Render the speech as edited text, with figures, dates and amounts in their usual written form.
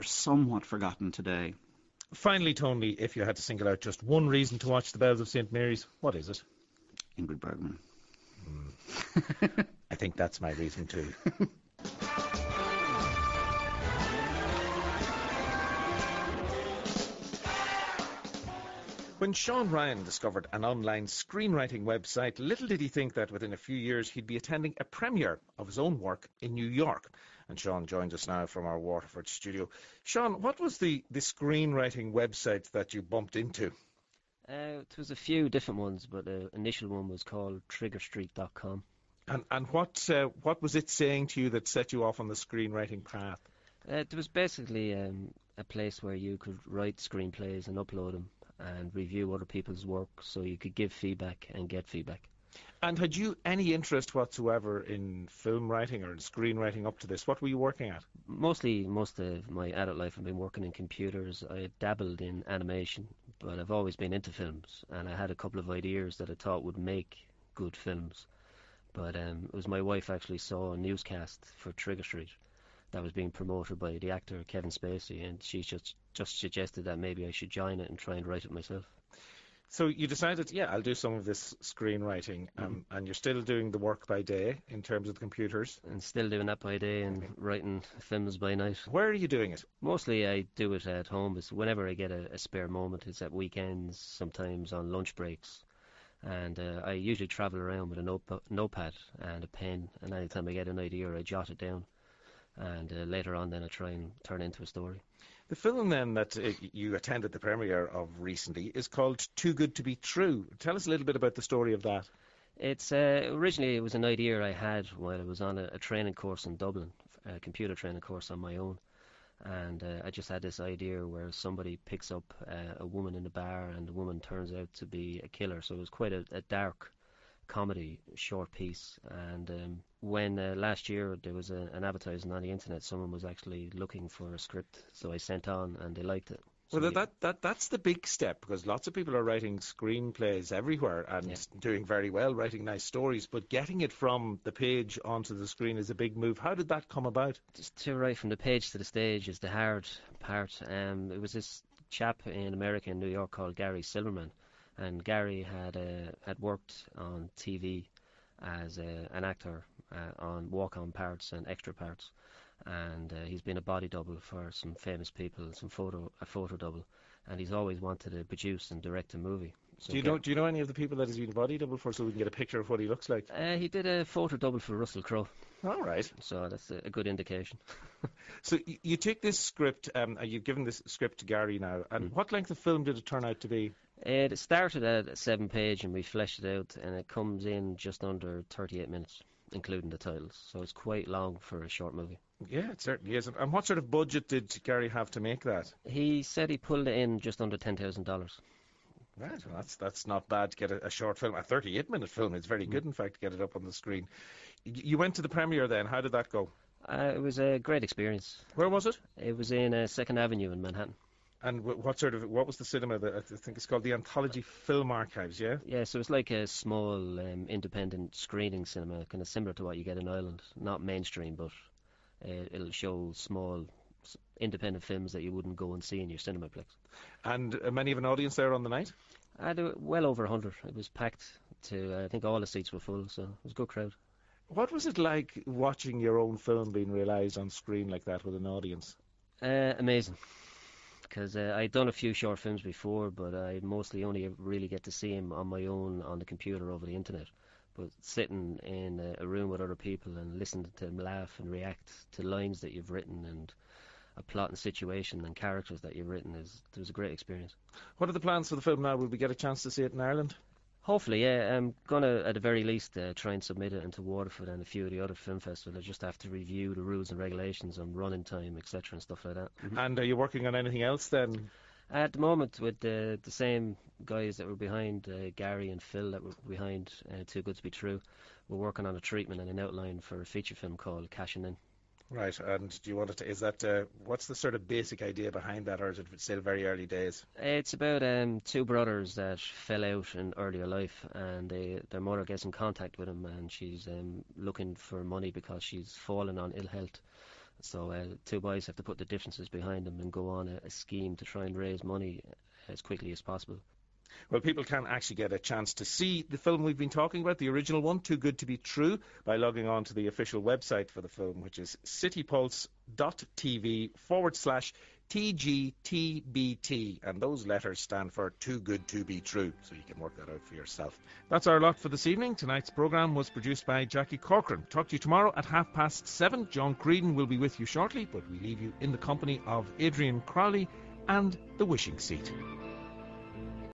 somewhat forgotten today. Finally, Tony, if you had to single out just one reason to watch The Bells of St. Mary's, what is it? Ingrid Bergman. I think that's my reason too. When Sean Ryan discovered an online screenwriting website, little did he think that within a few years he'd be attending a premiere of his own work in New York. And Sean joins us now from our Waterford studio. Sean, what was the screenwriting website that you bumped into? It was a few different ones, but the initial one was called triggerstreet.com. And what was it saying to you that set you off on the screenwriting path? It was basically a place where you could write screenplays and upload them and review other people's work, so you could give feedback and get feedback. And had you any interest whatsoever in film writing or in screenwriting up to this? What were you working at? Most of my adult life I've been working in computers. I dabbled in animation, but I've always been into films, and I had a couple of ideas that I thought would make good films. But it was my wife actually saw a newscast for Trigger Street that was being promoted by the actor Kevin Spacey, and she just suggested that maybe I should join it and try and write it myself. So you decided, yeah, I'll do some of this screenwriting, and you're still doing the work by day in terms of the computers? And still doing that by day and writing films by night. Where are you doing it? Mostly I do it at home. It's whenever I get a spare moment. It's at weekends, sometimes on lunch breaks. And I usually travel around with a notepad and a pen, and anytime I get an idea I jot it down. And later on then I try and turn it into a story. The film then that you attended the premiere of recently is called Too Good to Be True. Tell us a little bit about the story of that. It's originally it was an idea I had while I was on a training course in Dublin, a computer training course on my own. And I just had this idea where somebody picks up a woman in the bar and the woman turns out to be a killer. So it was quite a dark comedy short piece. And when last year there was an advertising on the internet, someone was actually looking for a script, so I sent on and they liked it. So well, that's the big step, because lots of people are writing screenplays everywhere and doing very well, writing nice stories, but getting it from the page onto the screen is a big move. How did that come about? Just to write from the page to the stage is the hard part. It was this chap in America, in New York, called Gary Silverman, and Gary had worked on TV as an actor on walk-on parts and extra parts, and he's been a body double for some famous people, a photo double, and he's always wanted to produce and direct a movie. So do you know any of the people that he's been a body double for, so we can get a picture of what he looks like? He did a photo double for Russell Crowe. All right. So that's a good indication. So you take this script, you've given this script to Gary now, and what length of film did it turn out to be? It started at a 7-page and we fleshed it out, and it comes in just under 38 minutes, including the titles. So it's quite long for a short movie. Yeah, it certainly is. And what sort of budget did Gary have to make that? He said he pulled it in just under $10,000. Right, well, that's not bad to get a short film, a 38-minute film. It's very good, in fact, to get it up on the screen. You went to the premiere then. How did that go? It was a great experience. Where was it? It was in 2nd Avenue in Manhattan. And what was the cinema? I think it's called the Anthology Film Archives, yeah? Yeah, so it's like a small independent screening cinema, kind of similar to what you get in Ireland. Not mainstream, but it'll show small independent films that you wouldn't go and see in your cinemaplex. And many of an audience there on the night? Well over 100. It was packed to, I think all the seats were full, so it was a good crowd. What was it like watching your own film being realised on screen like that with an audience? Amazing. Because I'd done a few short films before, but I mostly only really get to see them on my own on the computer over the internet. But sitting in a room with other people and listening to them laugh and react to lines that you've written and a plot and situation and characters that you've written, it was a great experience. What are the plans for the film now? Will we get a chance to see it in Ireland? Hopefully, yeah. I'm going to, at the very least, try and submit it into Waterford and a few of the other film festivals. I just have to review the rules and regulations on running time, etc. and stuff like that. And are you working on anything else then? At the moment, with the same guys that were behind, Gary and Phil, that were behind Too Good to Be True, we're working on a treatment and an outline for a feature film called Cashing In. Right, and do you want it to, is that, what's the sort of basic idea behind that, or is it still very early days? It's about two brothers that fell out in earlier life, and their mother gets in contact with them, and she's looking for money because she's fallen on ill health, So two boys have to put the differences behind them and go on a scheme to try and raise money as quickly as possible. Well, people can actually get a chance to see the film we've been talking about, the original one, Too Good to Be True, by logging on to the official website for the film, which is citypulse.tv/TGTBT. And those letters stand for Too Good to Be True, so you can work that out for yourself. That's our lot for this evening. Tonight's programme was produced by Jackie Corcoran. Talk to you tomorrow at 7:30. John Creedon will be with you shortly, but we leave you in the company of Adrian Crowley and The Wishing Seat.